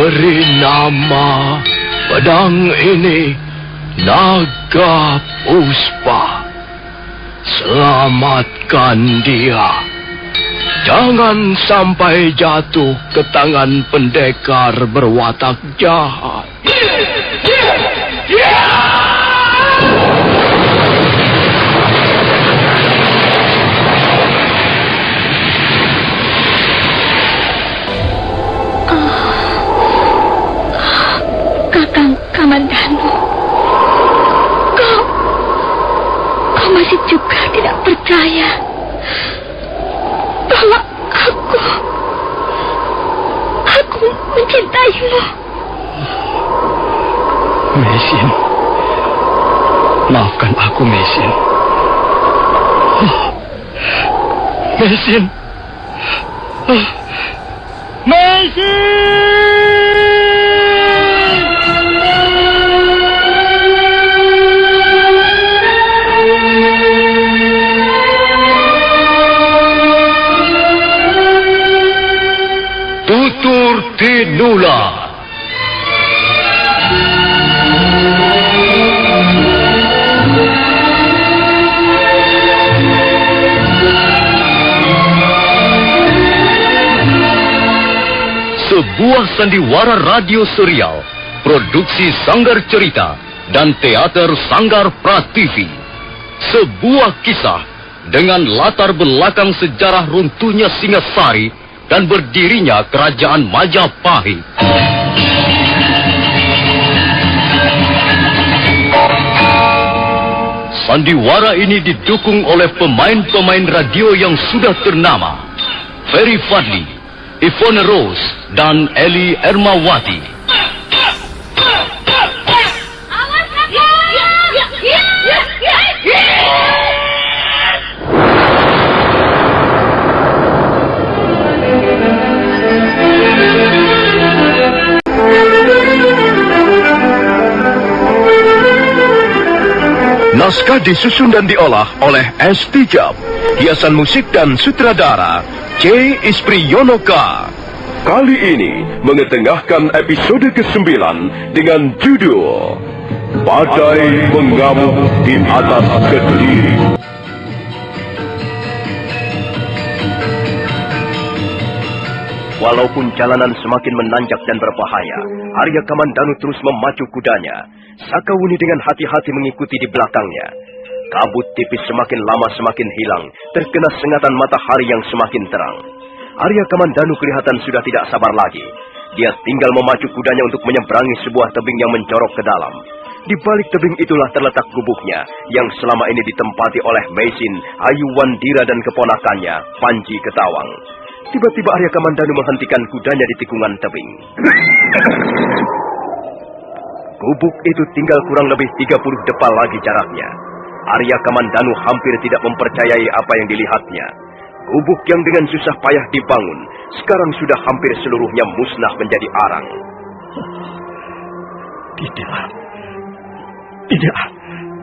Beri nama pedang ini Naga Puspa. Selamatkan dia. Jangan sampai jatuh ke tangan pendekar berwatak jahat. Kakang Kamandanu, kau masih juga tidak percaya bahwa aku mencintaimu. Mesin, maafkan aku, Mesin. Mesin. Mesin! Tutur Tinula. Sebuah sandiwara radio serial, produksi Sanggar Cerita dan teater Sanggar Prativi. Sebuah kisah dengan latar belakang sejarah runtuhnya Singasari dan berdirinya Kerajaan Majapahit. Sandiwara ini didukung oleh pemain-pemain radio yang sudah ternama, Ferry Fadli, Ivone Rose, dan Eli Ermawati. Naskah disusun dan diolah oleh S. Tijab. Hiasan musik dan sutradara C. Ispriyonoka. Kali ini mengetengahkan episode ke-9 dengan judul Badai Mengamuk di Atas Kediri. Walaupun jalanan semakin menanjak dan berbahaya, Arya Kamandanu terus memacu kudanya. Sakawuni dengan hati-hati mengikuti di belakangnya. Kabut tipis semakin lama semakin hilang, terkena sengatan matahari yang semakin terang. Arya Kamandanu kelihatan sudah tidak sabar lagi. Dia tinggal memacu kudanya untuk menyeberangi sebuah tebing yang mencorok ke dalam. Di balik tebing itulah terletak gubuknya, yang selama ini ditempati oleh Mesin, Ayu Wandira dan keponakannya, Panji Ketawang. Tiba-tiba Arya Kamandanu menghentikan kudanya di tikungan tebing. Gubuk itu tinggal kurang lebih 30 depal lagi jaraknya. Arya Kamandanu hampir tidak mempercayai apa yang dilihatnya. Gubuk yang dengan susah payah dibangun, sekarang sudah hampir seluruhnya musnah menjadi arang. Tidak.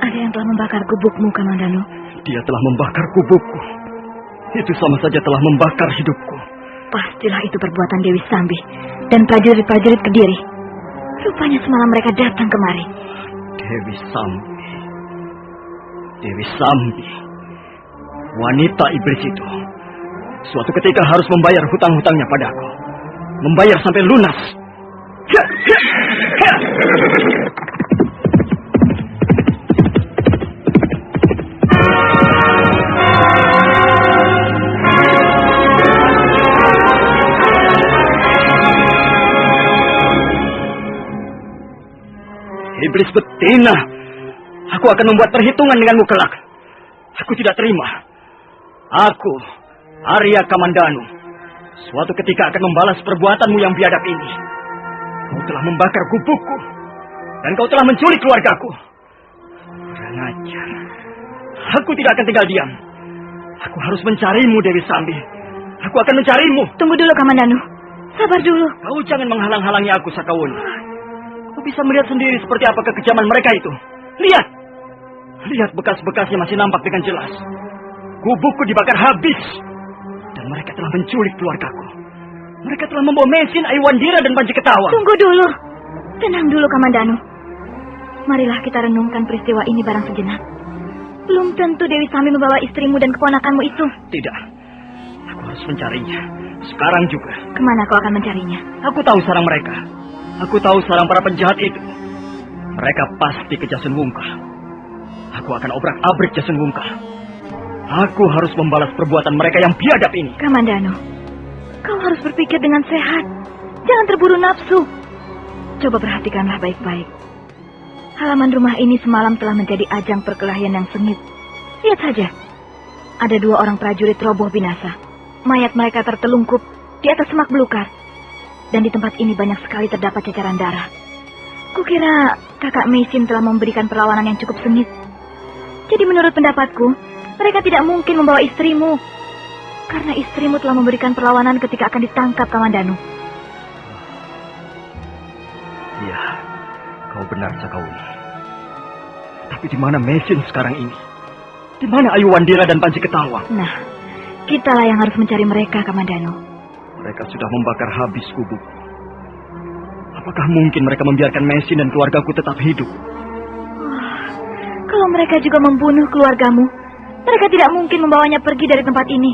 Ada yang telah membakar gubukmu, Kamandanu. Dia telah membakar gubukku. Itu sama saja telah membakar hidupku. Pastilah itu perbuatan Dewi Sambi dan prajurit-prajurit Kediri. Rupanya semalam mereka datang kemari. Dewi Sambi. Wanita iblis itu. Suatu ketika harus membayar hutang-hutangnya padaku. Membayar sampai lunas. Iblis betina. Aku akan membuat perhitungan denganmu kelak. Aku tidak terima. Aku, Arya Kamandanu, suatu ketika akan membalas perbuatanmu yang biadab ini. Kau telah membakar gubukku. Dan kau telah menculik keluargaku. Kurang ajar. Aku tidak akan tinggal diam. Aku harus mencarimu, Dewi Sambi. Aku akan mencarimu. Tunggu dulu, Kamandanu. Sabar dulu. Kau jangan menghalang-halangi aku, Sakawuni. Kau bisa melihat sendiri seperti apa kekejaman mereka itu. Lihat. Lihat bekas-bekasnya masih nampak dengan jelas. Gubukku dibakar habis. Dan mereka telah menculik keluargaku. Mereka telah membawa Mesin, Aiwandira, dan Panji Ketawang. Tunggu dulu. Tenang dulu, Kamandanu. Marilah kita renungkan peristiwa ini barang sejenak. Belum tentu Dewi Sambi membawa istrimu dan keponakanmu itu. Tidak. Aku harus mencarinya. Sekarang juga. Kemana kau akan mencarinya? Aku tahu sarang mereka. Aku tahu sarang para penjahat itu. Mereka pasti ke Jasun Wungkal. Aku akan obrak-abrik Jasun Wungkal. Aku harus membalas perbuatan mereka yang biadab ini. Kamandanu, kau harus berpikir dengan sehat. Jangan terburu nafsu. Coba perhatikanlah baik-baik. Halaman rumah ini semalam telah menjadi ajang perkelahian yang sengit. Lihat saja. Ada 2 orang prajurit roboh binasa. Mayat mereka tertelungkup di atas semak belukar. Dan di tempat ini banyak sekali terdapat cacaran darah. Kukira kakak Mesin telah memberikan perlawanan yang cukup sengit. Jadi menurut pendapatku, mereka tidak mungkin membawa istrimu. Karena istrimu telah memberikan perlawanan ketika akan ditangkap Kamandanu. Iya, kau benar, Sakauni. Tapi di mana Mesin sekarang ini? Di mana Aiwandira dan Panji Ketawang? Nah, kitalah yang harus mencari mereka, Kamandanu. Mereka sudah membakar habis gubuk. Apakah mungkin mereka membiarkan Mesin dan keluargaku tetap hidup? Kalau mereka juga membunuh keluargamu, mereka tidak mungkin membawanya pergi dari tempat ini.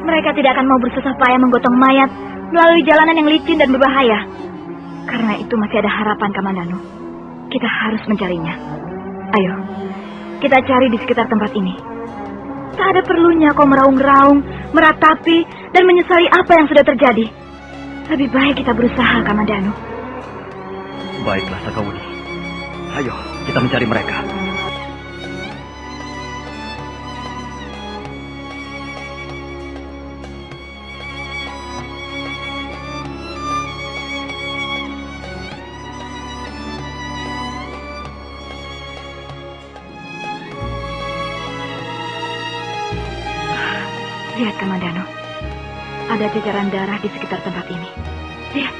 Mereka tidak akan mau bersusah payah menggotong mayat melalui jalanan yang licin dan berbahaya. Karena itu masih ada harapan, Kamandanu. Kita harus mencarinya. Ayo, kita cari di sekitar tempat ini. Tak ada perlunya kau meraung-raung, meratapi, dan menyesali apa yang sudah terjadi. Lebih baik kita berusaha, Kamandanu. Baiklah, Sakauni. Ayo, kita mencari mereka. Lihat, Kamandanu. Ada cacaran darah di sekitar tempat ini. Lihat.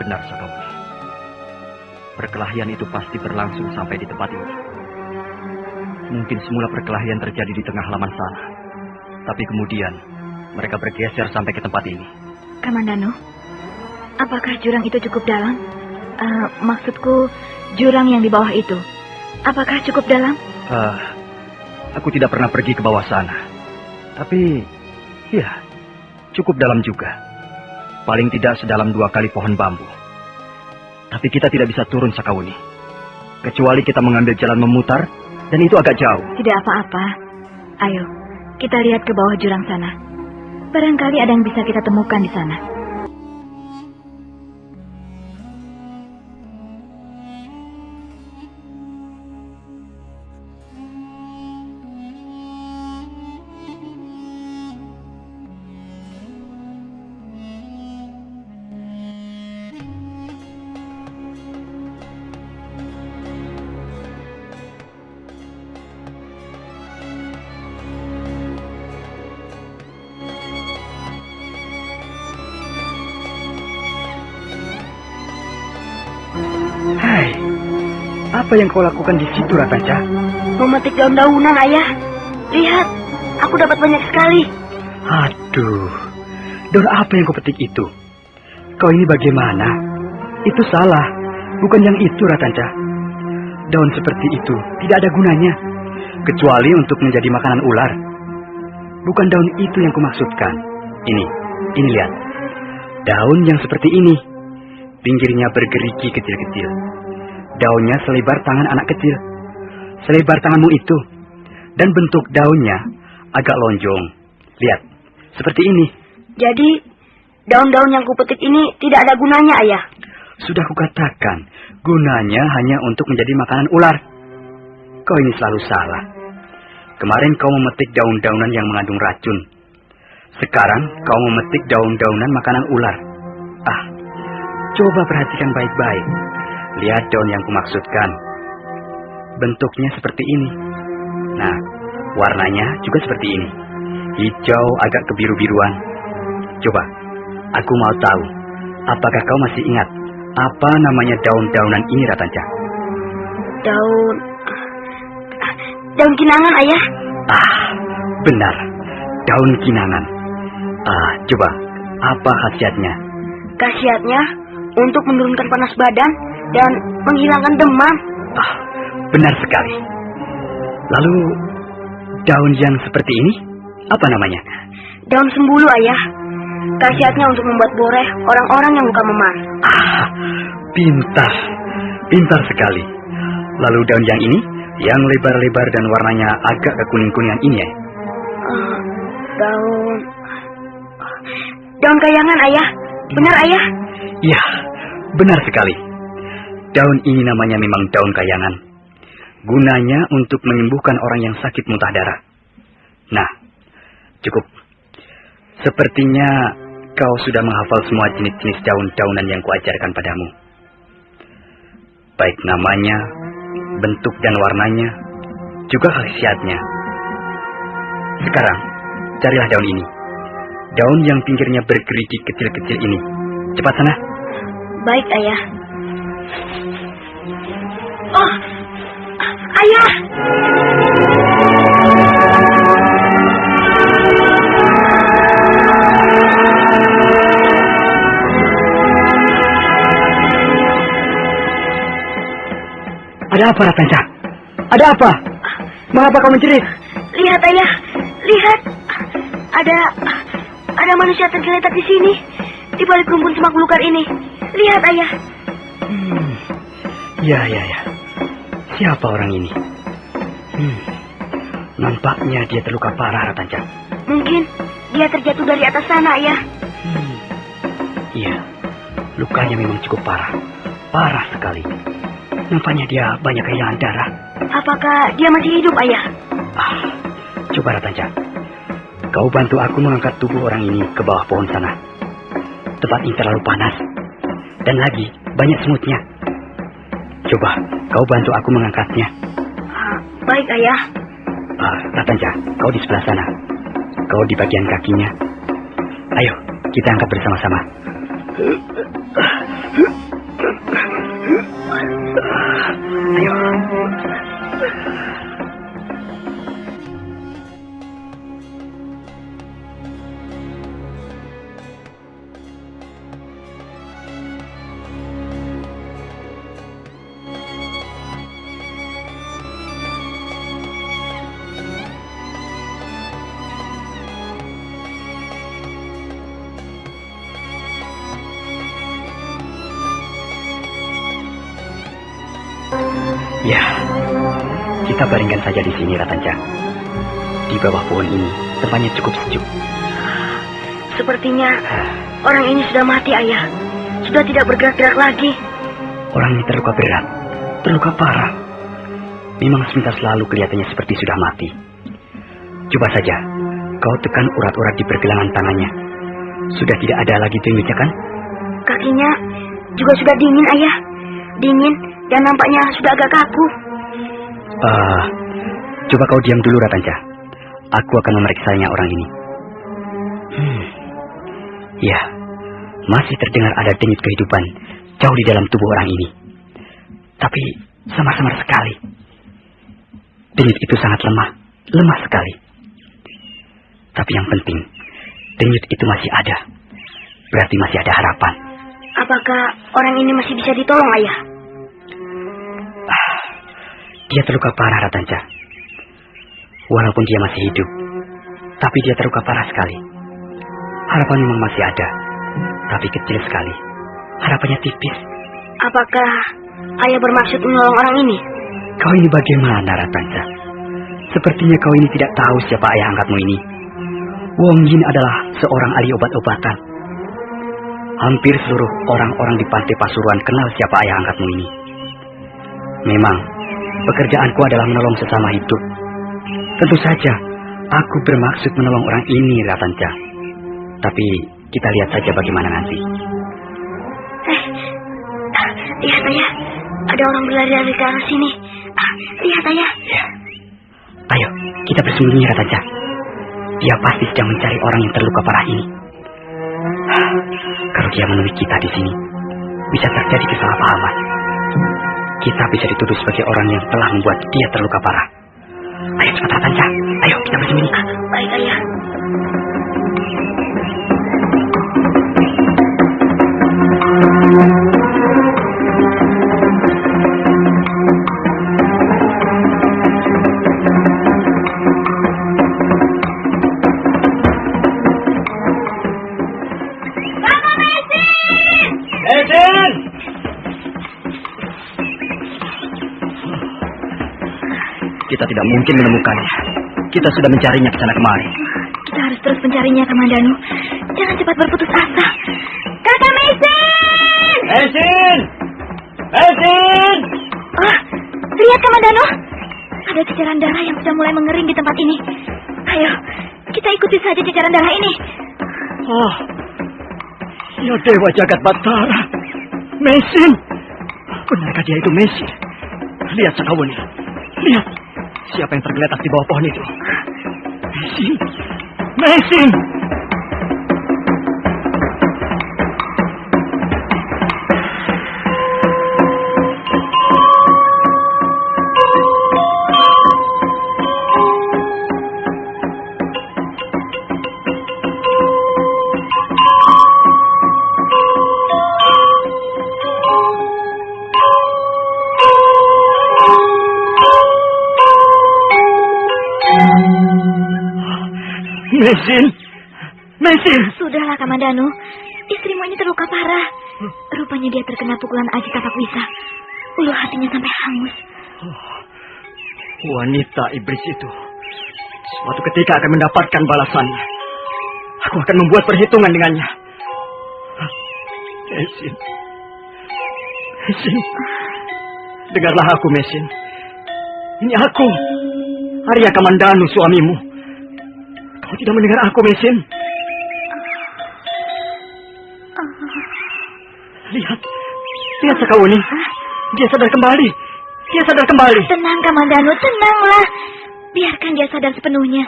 Benar, Sakauni. Perkelahian itu pasti berlangsung sampai di tempat ini. Mungkin semula perkelahian terjadi di tengah halaman sana. Tapi kemudian mereka bergeser sampai ke tempat ini. Kamandanu, apakah jurang itu cukup dalam? Maksudku, jurang yang di bawah itu. Apakah cukup dalam? Aku tidak pernah pergi ke bawah sana. Tapi, ya, cukup dalam juga. Paling tidak sedalam 2 kali pohon bambu. Tapi kita tidak bisa turun, Sakauni. Kecuali kita mengambil jalan memutar, dan itu agak jauh. Tidak apa-apa. Ayo, kita lihat ke bawah jurang sana. Barangkali ada yang bisa kita temukan di sana. Hai, apa yang kau lakukan di situ, Ratanca? Memetik daun-daunan, Ayah. Lihat, aku dapat banyak sekali. Aduh, daun apa yang kau petik itu? Kau ini bagaimana? Itu salah, bukan yang itu, Ratanca. Daun seperti itu tidak ada gunanya, kecuali untuk menjadi makanan ular. Bukan daun itu yang kumaksudkan. Ini lihat. Daun yang seperti ini. Pinggirnya bergerigi kecil-kecil. Daunnya selebar tangan anak kecil. Selebar tanganmu itu. Dan bentuk daunnya agak lonjong. Lihat, seperti ini. Jadi, daun-daun yang kupetik ini tidak ada gunanya, Ayah. Sudah kukatakan, gunanya hanya untuk menjadi makanan ular. Kau ini selalu salah. Kemarin kau memetik daun-daunan yang mengandung racun. Sekarang kau memetik daun-daunan makanan ular. Coba perhatikan baik-baik. Lihat daun yang kumaksudkan. Bentuknya seperti ini. Nah, warnanya juga seperti ini. Hijau agak kebiru-biruan. Coba, aku mau tahu, apakah kau masih ingat apa namanya daun-daunan ini, Ratanca? Daun kinangan, Ayah. Benar. Daun kinangan. Coba, Apa khasiatnya? Khasiatnya untuk menurunkan panas badan dan menghilangkan demam. Ah, benar sekali. Lalu daun yang seperti ini apa namanya? Daun sembulu, Ayah. Khasiatnya untuk membuat boreh orang-orang yang luka memar. Ah, pintar. Pintar sekali. Lalu daun yang ini, yang lebar-lebar dan warnanya agak kekuning-kuningan ini ya? Daun kayangan, Ayah. Benar, Ayah? Ya, benar sekali. Daun ini namanya memang daun kayangan. Gunanya untuk menyembuhkan orang yang sakit muntah darah. Nah, cukup. Sepertinya kau sudah menghafal semua jenis-jenis daun-daunan yang kuajarkan padamu. Baik namanya, bentuk dan warnanya, juga khasiatnya. Sekarang, carilah daun ini. Daun yang pinggirnya bergerigi kecil-kecil ini. Cepat sana. Baik, Ayah. Oh, Ayah! Ada apa, Ratanca? Ada apa? Mengapa kau menjerit? Lihat, Ayah. Lihat. Ada manusia tergeletak di sini. Di balik rumpun semak belukar ini. Lihat, Ayah. Ya. Siapa orang ini? Nampaknya dia terluka parah, Ratanca. Mungkin dia terjatuh dari atas sana, Ayah. Iya, lukanya memang cukup parah. Parah sekali. Nampaknya dia banyak kehilangan darah. Apakah dia masih hidup, Ayah? Coba, Ratanca. Kau bantu aku mengangkat tubuh orang ini ke bawah pohon sana. Tempat ini terlalu panas. Dan lagi, banyak semutnya. Coba, kau bantu aku mengangkatnya. Baik, Ayah. Ratanca, kau di sebelah sana. Kau di bagian kakinya. Ayo, kita angkat bersama-sama. Ayo. Ya, kita baringkan saja di sini, Ratanca. Di bawah pohon ini, tempatnya cukup sejuk. Sepertinya orang ini sudah mati, Ayah. Sudah tidak bergerak-gerak lagi. Orang ini terluka berat, terluka parah. Memang sebentar lalu kelihatannya seperti sudah mati. Coba saja, kau tekan urat-urat di pergelangan tangannya. Sudah tidak ada lagi denyutnya, kan? Kakinya juga sudah dingin, Ayah. Dingin. Dan nampaknya sudah agak kaku. Coba kau diam dulu, Ratanca. Aku akan memeriksanya orang ini. Ya, masih terdengar ada denyut kehidupan jauh di dalam tubuh orang ini. Tapi samar-samar sekali. Denyut itu sangat lemah sekali. Tapi yang penting, denyut itu masih ada. Berarti masih ada harapan. Apakah orang ini masih bisa ditolong, Ayah? Dia terluka parah, Ratanca. Walaupun dia masih hidup, tapi dia terluka parah sekali. Harapan memang masih ada, tapi kecil sekali. Harapannya tipis. Apakah Ayah bermaksud menolong orang ini? Kau ini bagaimana, Ratanca? Sepertinya kau ini tidak tahu siapa ayah angkatmu ini. Wong Yin adalah seorang ahli obat-obatan. Hampir seluruh orang-orang di pantai Pasuruan kenal siapa ayah angkatmu ini. Memang, pekerjaanku adalah menolong sesama hidup. Tentu saja, aku bermaksud menolong orang ini, Ratanca. Tapi kita lihat saja bagaimana nanti. Lihat, Ayah. Ada orang berlari-lari ke arah sini. Lihat, Ayah. Ya. Ayo, kita bersembunyi, Ratanca. Dia pasti sedang mencari orang yang terluka parah ini. Kalau dia menemui kita di sini, bisa terjadi kesalahpahaman. Kita bisa dituduh sebagai orang yang telah membuat dia terluka parah. Ayo cepat, Ratanca. Ayo kita bersembunyi. Baik, Ayah. tidak mungkin menemukannya. Kita sudah mencarinya ke sana kemari. Kita harus terus mencarinya, Kamandanu. Jangan cepat berputus asa. Kakak Mesin! Mesin! Mesin! Oh, lihat Kamandanu. Ada cecaran darah yang sudah mulai mengering di tempat ini. Ayo, kita ikuti saja cecaran darah ini. Oh, ya Dewa Jagat Batara. Mesin! Benarkah dia itu Mesin? Lihat Sakawuni. Lihat. Siapa yang tergeletak di bawah pohon itu? Mesin! Mesin! Mesin! Mesin! Sudahlah, Kamandanu. Istrimu ini terluka parah. Rupanya dia terkena pukulan Aji Tapak Wisa. Ulu hatinya sampai hangus. Wanita iblis itu suatu ketika akan mendapatkan balasannya. Aku akan membuat perhitungan dengannya. Mesin. Mesin. Dengarlah aku, Mesin. Ini aku, Arya Kamandanu, suamimu. Kau tidak mendengar aku, Mesin? Lihat. Lihat Sakawuni. Dia sadar kembali. Dia sadar kembali. Tenang, Kamandanu. Tenanglah. Biarkan dia sadar sepenuhnya.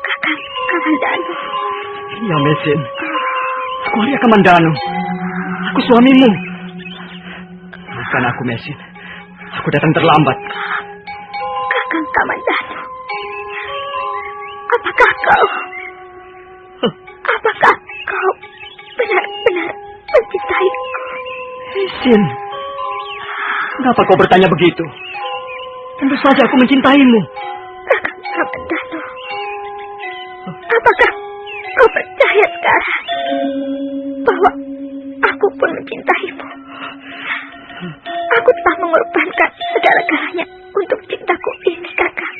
Kakak Kamandanu. Ya, Mesin. Aku Arya Kamandanu. Aku suamimu. Bukan aku, Mesin. Aku datang terlambat. Kakang Kamandanu. Apakah kau benar-benar mencintaiku? Mesin. Kenapa kau bertanya begitu? Tentu saja aku mencintaimu. Kakang Kamandanu. Apakah kau percaya sekarang bahwa aku pun mencintaimu? Aku telah mengorbankan segala-galanya untuk cintaku ini, kakak.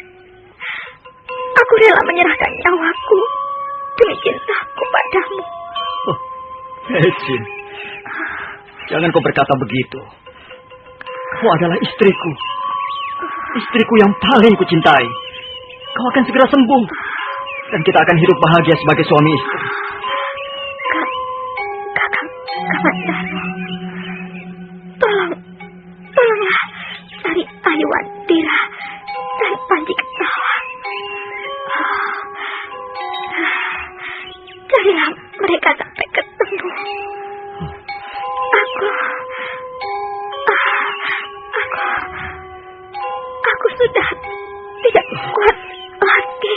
Aku rela menyerahkan nyawaku demi cintaku padamu. Oh, Mesin, jangan kau berkata begitu. Kau adalah istriku. Istriku yang paling kucintai. Kau akan segera sembuh. Dan kita akan hidup bahagia sebagai suami istri. Kakang Kamandanu. Tolonglah cari Aywandira dan Panji Ketawa. Carilah mereka sampai ketemu. Aku sudah tidak kuat lagi.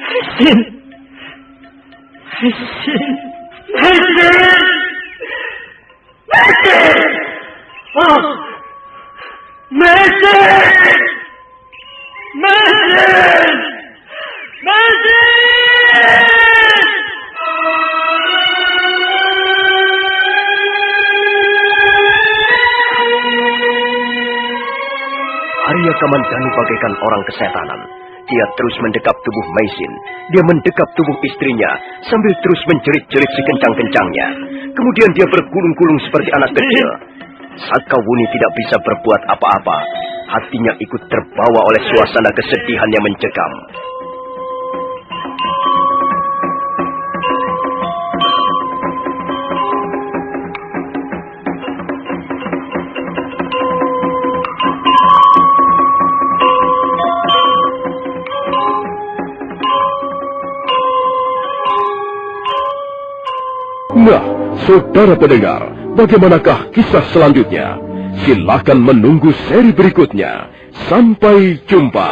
Mesin! Mesin! Mesin! Mesin! Oh! Mesin! Mesin! Mesin! Arya Kamandanu bagaikan orang kesetanan. Dia terus mendekap tubuh Mesin. Dia mendekap tubuh istrinya sambil terus menjerit-jerit sekencang-kencangnya. Kemudian dia bergulung-gulung seperti anak kecil. Sakawuni tidak bisa berbuat apa-apa. Hatinya ikut terbawa oleh suasana kesedihan yang mencekam. Nah, saudara pendengar, bagaimanakah kisah selanjutnya? Silakan menunggu seri berikutnya. Sampai jumpa.